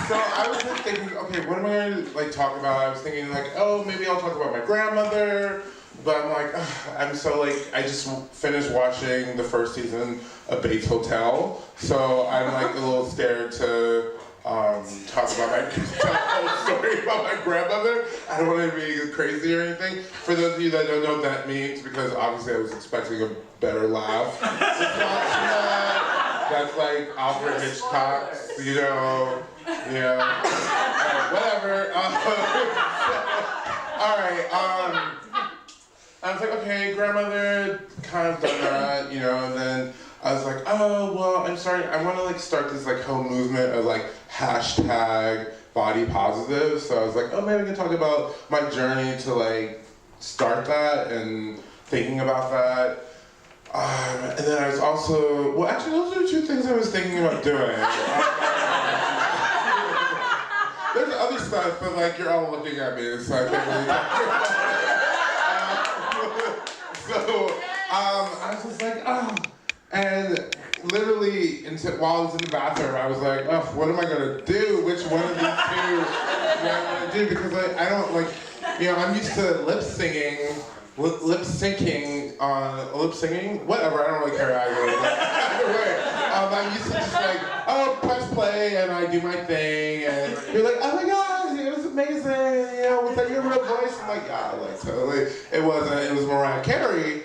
So I was just thinking, okay, what am I gonna like talk about? I was thinking like, oh, maybe I'll talk about my grandmother. But I'm like, ugh, I'm so like, I just finished watching the first season of Bates Hotel. So I'm like a little scared to talk about my tell a whole story about my grandmother. I don't want to be crazy or anything. For those of you that don't know what that means, because obviously I was expecting a better laugh. It's not that's like Alfred Hitchcock, you know, whatever. All right. I was like, okay, grandmother, kind of done that, you know, and then I was like, oh, well, I'm sorry, I want to like start this like whole movement of like hashtag body positive. So I was like, oh, maybe we can talk about my journey to like start that and thinking about that. And then I was also, well, actually, those are the two things I was thinking about doing. There's other stuff, but like you're all looking at me, so I can't really talk about it. So I was just like, oh, and literally while I was in the bathroom, I was like, oh, what am I gonna do? Which one of these two am I gonna do? Because I don't like, you know, I'm used to lip syncing, whatever. I don't really care how I go. Either way, I'm used to just like, oh, press play and I do my thing, and you're like, oh my god, it was amazing. You know, was that your real voice? I'm like, yeah, like totally. It wasn't. It was Merrie Cherry.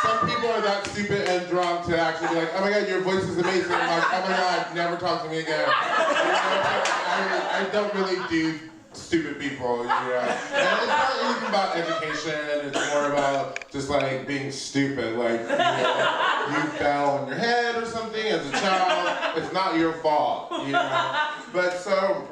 Some people are that stupid and drunk to actually be like, oh my god, your voice is amazing. I'm like, oh my god, never talk to me again. I don't really do stupid people, you know. And it's not even about education, it's more about just like being stupid. Like, you know, you fell on your head or something as a child, it's not your fault, you know. But so,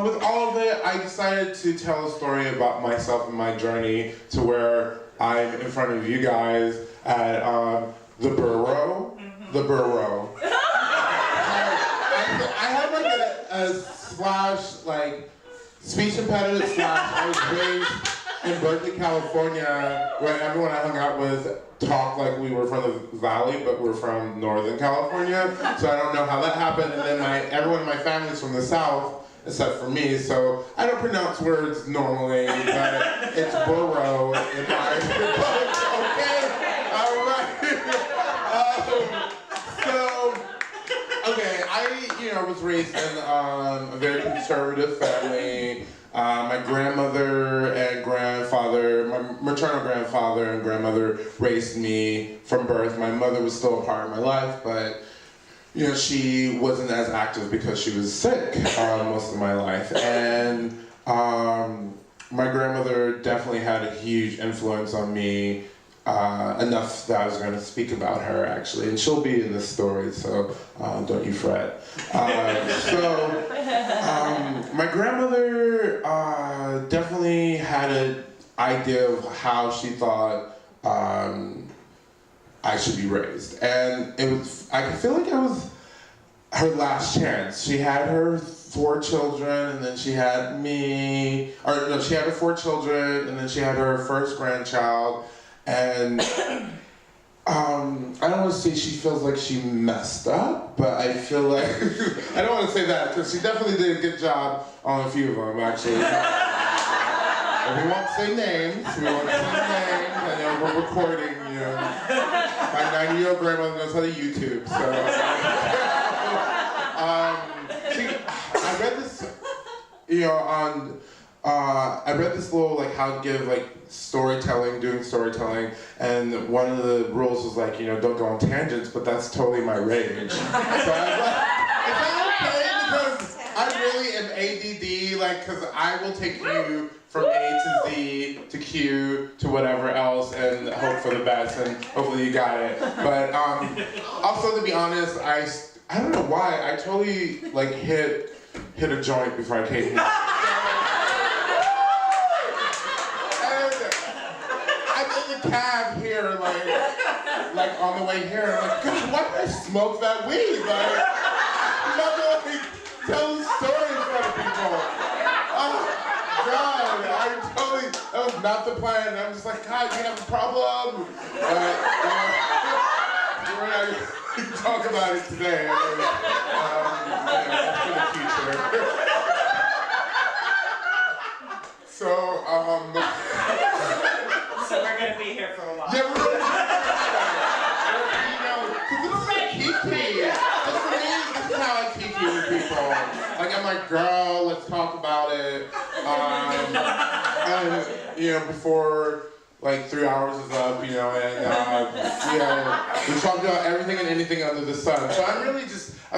with all of it, I decided to tell a story about myself and my journey to where I'm in front of you guys at the Borough. The Borough. I had like a slash, like, speech impediment slash, I was raised in Berkeley, California, where everyone I hung out with talked like we were from the Valley, but we're from Northern California. So I don't know how that happened. And then everyone in my family is from the South, except for me, so I don't pronounce words normally, but it's borough in my okay, all right. Okay, I was raised in a very conservative family. My grandmother and grandfather, my maternal grandfather and grandmother raised me from birth. My mother was still a part of my life, but you know, she wasn't as active because she was sick most of my life. And my grandmother definitely had a huge influence on me, enough that I was going to speak about her, actually. And she'll be in this story, so don't you fret. My grandmother definitely had an idea of how she thought I should be raised. And I feel like it was her last chance. She had her 4 children, and then she had me, or no, she had her 4 children, and then she had her first grandchild, and I don't want to say she feels like she messed up, but I feel like, I don't want to say that, because she definitely did a good job on a few of them, actually. And we won't say names, I know we're recording, you know. My 90-year-old grandmother knows how to YouTube, so. I read this, you know, I read this little, like, how to give, like, doing storytelling, and one of the rules was, like, you know, don't go on tangents, but that's totally my rage. So I was like, is that okay? Because I really am ADD, like, because I will take you from A to Z to Q to whatever else and hope for the best, and hopefully you got it. But also, to be honest, I don't know why, I totally like hit a joint before I came here. And I'm in the cab here, like on the way here, I'm like, God, why did I smoke that weed? Like, I'm not gonna tell the story in front of people. Oh, God, that was not the plan. I'm just like, God, you have a problem. we're not going to talk about it today. That's for the future. So we're going to be here for a while. Yeah, we're going to be here. For me, this is how I kiki with people. Like, I'm like, girl, let's talk about it. And, before like 3 hours is up, and we talked about everything and anything under the sun. So I'm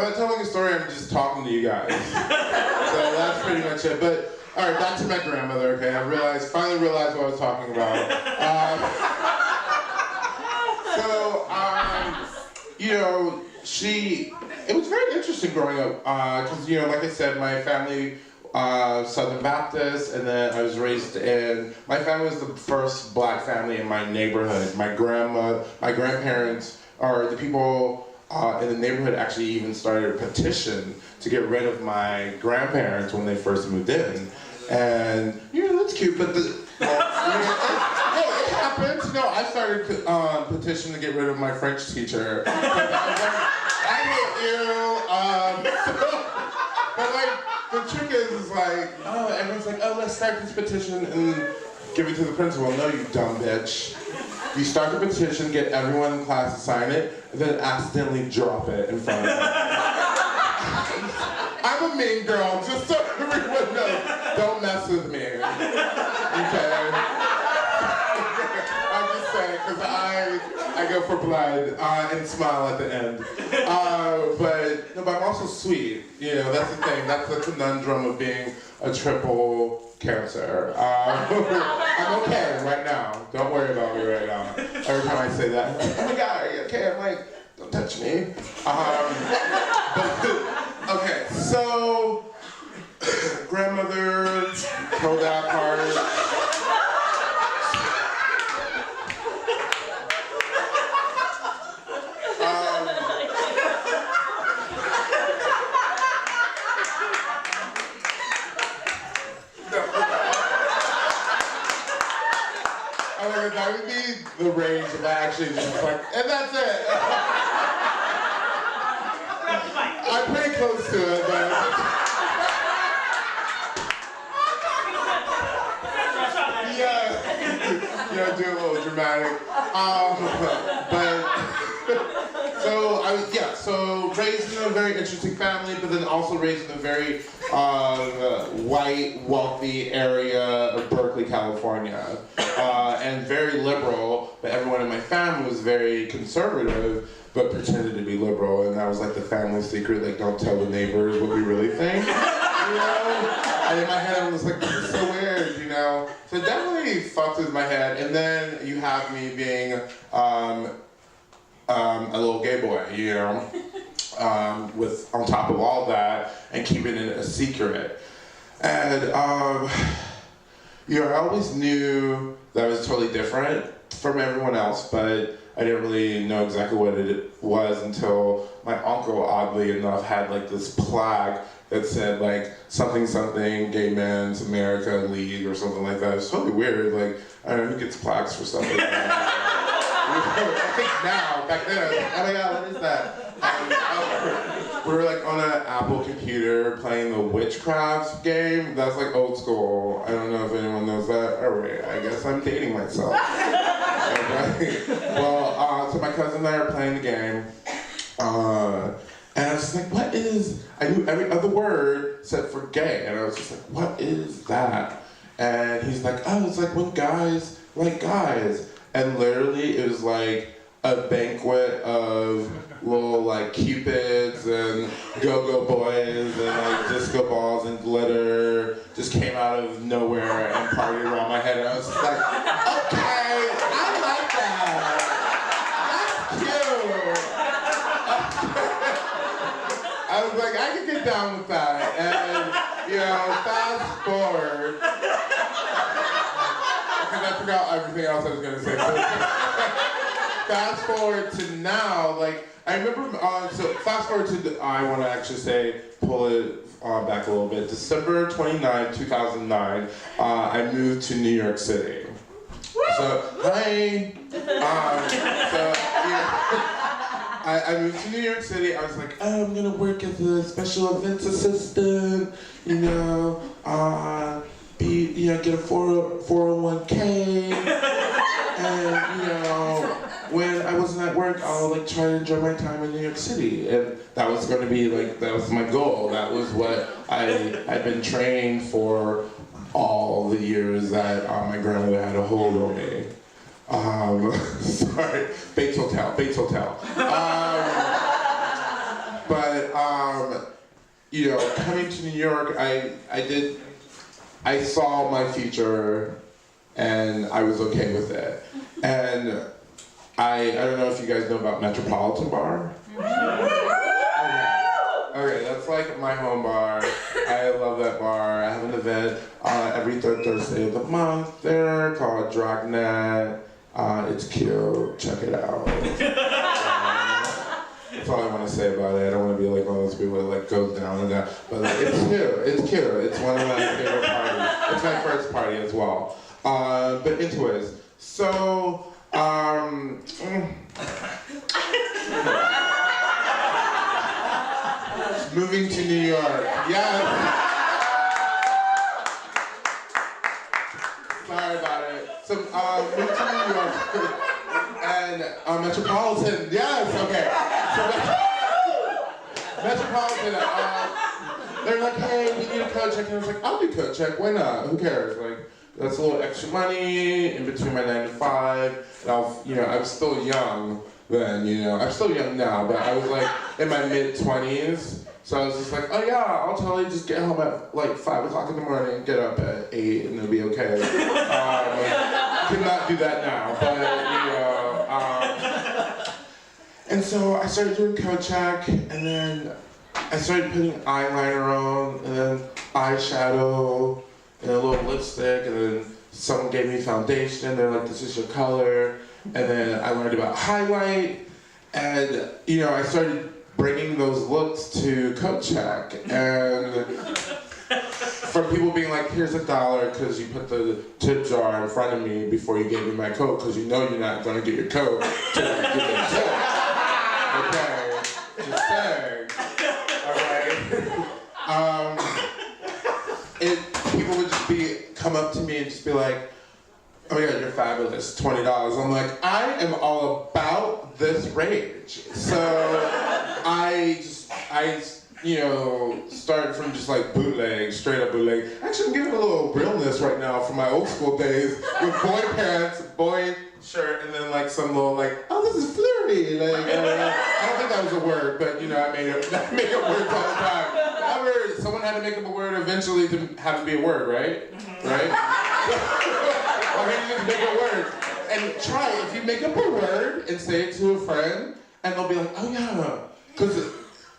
not telling a story, I'm just talking to you guys. So that's pretty much it. But, all right, back to my grandmother, okay? I finally realized what I was talking about. It was very interesting growing up, because, like I said, my family, Southern Baptist, and then I was raised my family was the first black family in my neighborhood. My grandparents, or the people in the neighborhood actually even started a petition to get rid of my grandparents when they first moved in. And, that's cute, but it happens. I started a petition to get rid of my French teacher. I hate you. But the trick is everyone's like, oh, let's start this petition and give it to the principal. No, you dumb bitch. You start the petition, get everyone in class to sign it, and then accidentally drop it in front of them. I'm a mean girl, just so everyone knows. Don't mess with me. Okay? I'm just saying, because I go for blood and smile at the end. But I'm also sweet. That's the thing. That's the conundrum of being a triple Cancer. I'm okay right now. Don't worry about me right now. Every time I say that, I'm like, oh my God, are you okay? I'm like, don't touch me. Okay, so grandmother told that part. That would be the range of actually just and that's it. I'm pretty close to it, but do a little dramatic. So raised in a very interesting family, but then also raised in a very white, wealthy area of Berkeley, California. And very liberal, but everyone in my family was very conservative, but pretended to be liberal, and that was like the family secret, don't tell the neighbors what we really think, And in my head I was like, this is so weird, So it definitely fucked with my head, and then you have me being a little gay boy, with on top of all that, and keeping it a secret. And I always knew that I was totally different from everyone else, but I didn't really know exactly what it was until my uncle, oddly enough, had this plaque that said something Gay Men's America League or something like that. It was totally weird. I don't know who gets plaques for stuff like that. I think now, back then, I was like, oh my God, what is that? We were on an Apple computer playing the witchcraft game. That's old school. I don't know if anyone knows that. Alright, I guess I'm dating myself. Okay. Well, so my cousin and I are playing the game. And I was just like, what is, I knew every other word except for gay. And I was just like, what is that? And he's like, oh, it's when guys like guys. And literally, it was a banquet of little Cupids and go-go boys and disco balls and glitter just came out of nowhere and partied around my head. And I was just like, okay, I like that. That's cute. I was like, I can get down with that. And, fast forward. Because I forgot everything else I was going to say. Fast forward to now, I remember, so fast forward to, I want to actually say, pull it back a little bit. December 29, 2009, I moved to New York City. So, hi. I moved to New York City. I was like, oh, I'm gonna work as a special events assistant, you know, get a 401k, and you know, when I wasn't at work, I'll like try to enjoy my time in New York City, and that was going to be like, that was my goal. That was what I'd been training for all the years that my grandmother had a hold on me. Sorry, Bates Hotel. You know, coming to New York, I saw my future, and I was okay with it. And I don't know if you guys know about Metropolitan Bar. Okay, that's like my home bar. I love that bar. I have an event every third Thursday of the month there called Drae. It's cute. Check it out. That's all I want to say about it. I don't want to be like one of those people that like goes down and down. But like, it's cute. It's cute. It's one of my favorite parties. It's my first party as well. But anyways, so moving to New York. Yes. Sorry about it. So moved to New York and Metropolitan. Yes. Okay. So Metropolitan. They're like, hey, we need a coat check, and I was like, I'll do coat check. Why not? Who cares? Like, that's a little extra money in between my 9 to 5. And I was still young then. I'm still young now, but I was like in my mid-20s. So I was just like, oh yeah, I'll totally just get home at like 5 o'clock in the morning, get up at 8, and it'll be okay. Could not do that now, but and so I started doing coat check, and then I started putting eyeliner on, and then eyeshadow, and a little lipstick, and then someone gave me foundation. They're like, this is your color. And then I learned about highlight, and I started bringing those looks to coat check, and from people being like, here's $1 because you put the tip jar in front of me before you gave me my coat, because you know you're not going to get your coat till you get the tip. Okay, just saying. All right. People would just come up to me and just be like, oh my God, you're fabulous, $20. I'm like, I am all about this rage. So I started from just like bootleg, straight up bootleg. Actually, I'm giving a little realness right now from my old school days with boy pants, boy shirt, and then like some little like, oh, this is flirty. Like, I don't think that was a word, but I made up words all the time. However, someone had to make up a word eventually to have it be a word, right? Mm-hmm. Right? Why can't you just make a word? And try it. If you make up a word and say it to a friend, and they'll be like, oh yeah. Because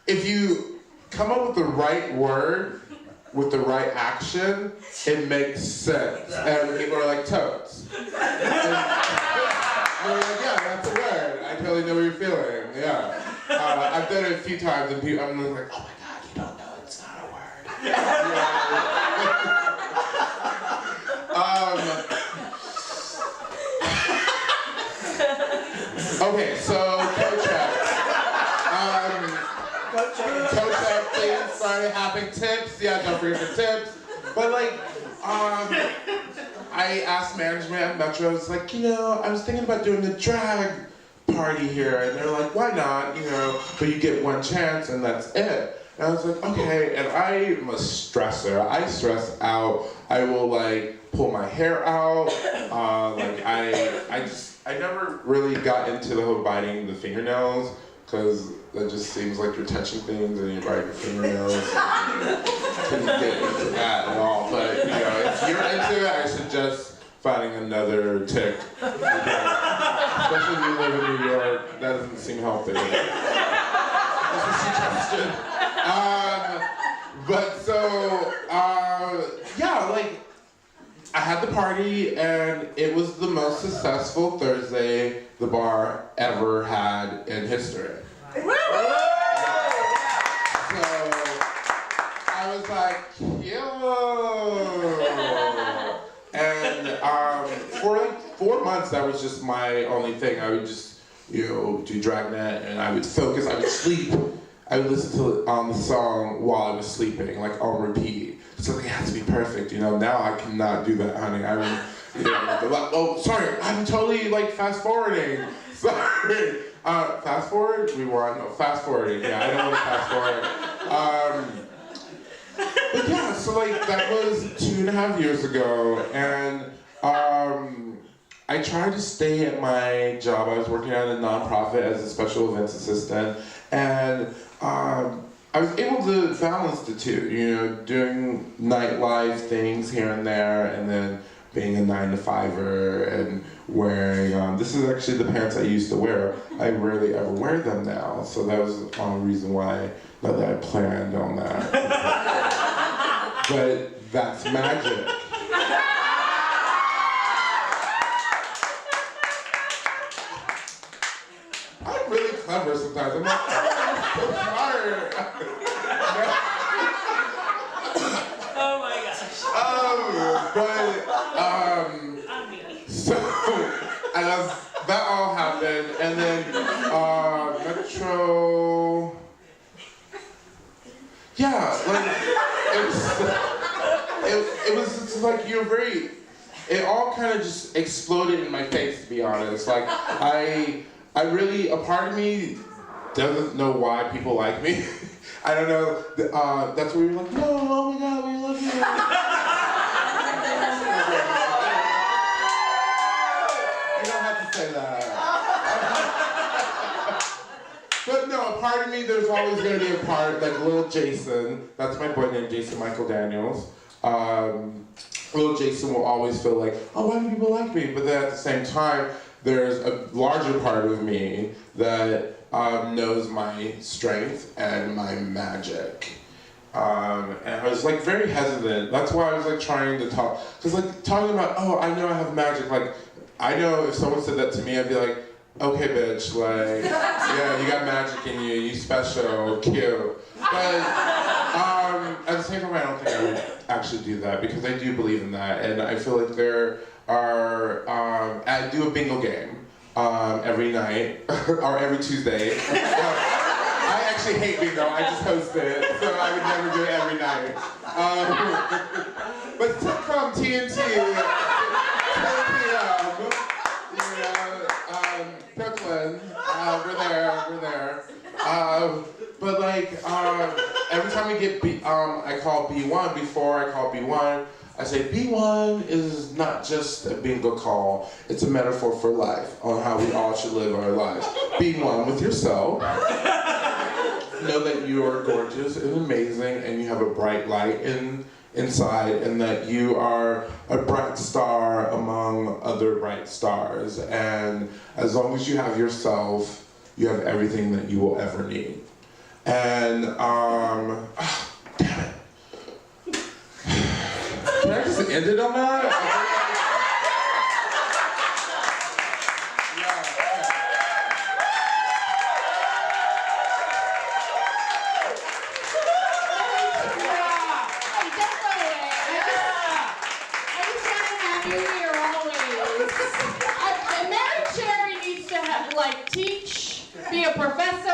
if you come up with the right word, with the right action, it makes sense. And people are like, totes. And they're like, yeah, that's a word. I totally know what you're feeling. Yeah. I've done it a few times, and I'm like, oh my God, you don't know, it's not a word. Okay, so coat check. Coat check, things started happening. Tips, yeah, don't forget the tips. But like, I asked management at Metro, I was like, I was thinking about doing a drag party here, and they're like, why not? But you get one chance, and that's it. And I was like, okay, and I'm a stressor. I stress out. I will like pull my hair out. I never really got into the whole biting the fingernails, because that just seems like you're touching things and you bite your fingernails. Couldn't get into that at all. But if you're into it, I suggest finding another tick. Especially if you live in New York, that doesn't seem healthy. That's a suggestion. I had the party, and it was the most successful Thursday the bar ever had in history. So I was like, yo. And for like 4 months, that was just my only thing. I would just do Dragnet, and I would focus, I would sleep. I would listen to the song while I was sleeping, like on repeat. So it had to be perfect, Now I cannot do that, honey. I mean, oh, sorry, I'm totally like fast forwarding. Sorry. Fast forward? Rewind? No, fast forwarding. Yeah, I don't want to fast forward. But yeah, so like that was 2.5 years ago, and I tried to stay at my job. I was working at a nonprofit as a special events assistant, and I was able to balance the two, doing nightlife things here and there, and then being a 9-to-5-er and wearing, this is actually the pants I used to wear. I rarely ever wear them now, so that was the only reason why, not that I planned on that. But that's magic. I'm really clever sometimes. I'm like, I'm so smart. Oh my gosh. So, and that all happened, and then Metro, yeah, like it was just like it all kind of just exploded in my face, to be honest. Like I really, a part of me doesn't know why people like me. I don't know. That's where you're like, no, oh my God, we love you. You don't have to say that. But no, a part of me, there's always going to be a part, like little Jason. That's my boy named Jason Michael Daniels. Little Jason will always feel like, oh, why do people like me? But then at the same time, there's a larger part of me that knows my strength and my magic. And I was like very hesitant. That's why I was like trying to talk. Because like talking about, oh, I know I have magic. Like, I know if someone said that to me, I'd be like, okay, bitch, like, yeah, you got magic in you, you special, cute. But at the same time, I don't think I would actually do that because I do believe in that. And I feel like there are, I do a bingo game every night, or every Tuesday. I actually hate bingo, I just host it, so I would never do it every night. But sitcom TNT, 10 p.m., Brooklyn, we're there. But like, every time we get I call B1, before I call B1, I say B1 is not just a bingo call, it's a metaphor for life, on how we all should live our lives. B1 with yourself. Know that you are gorgeous and amazing and you have a bright light inside, and that you are a bright star among other bright stars. And as long as you have yourself, you have everything that you will ever need. And, damn it. Can I just end it on that? Merrie Cherry needs to have, like, teach, be a professor,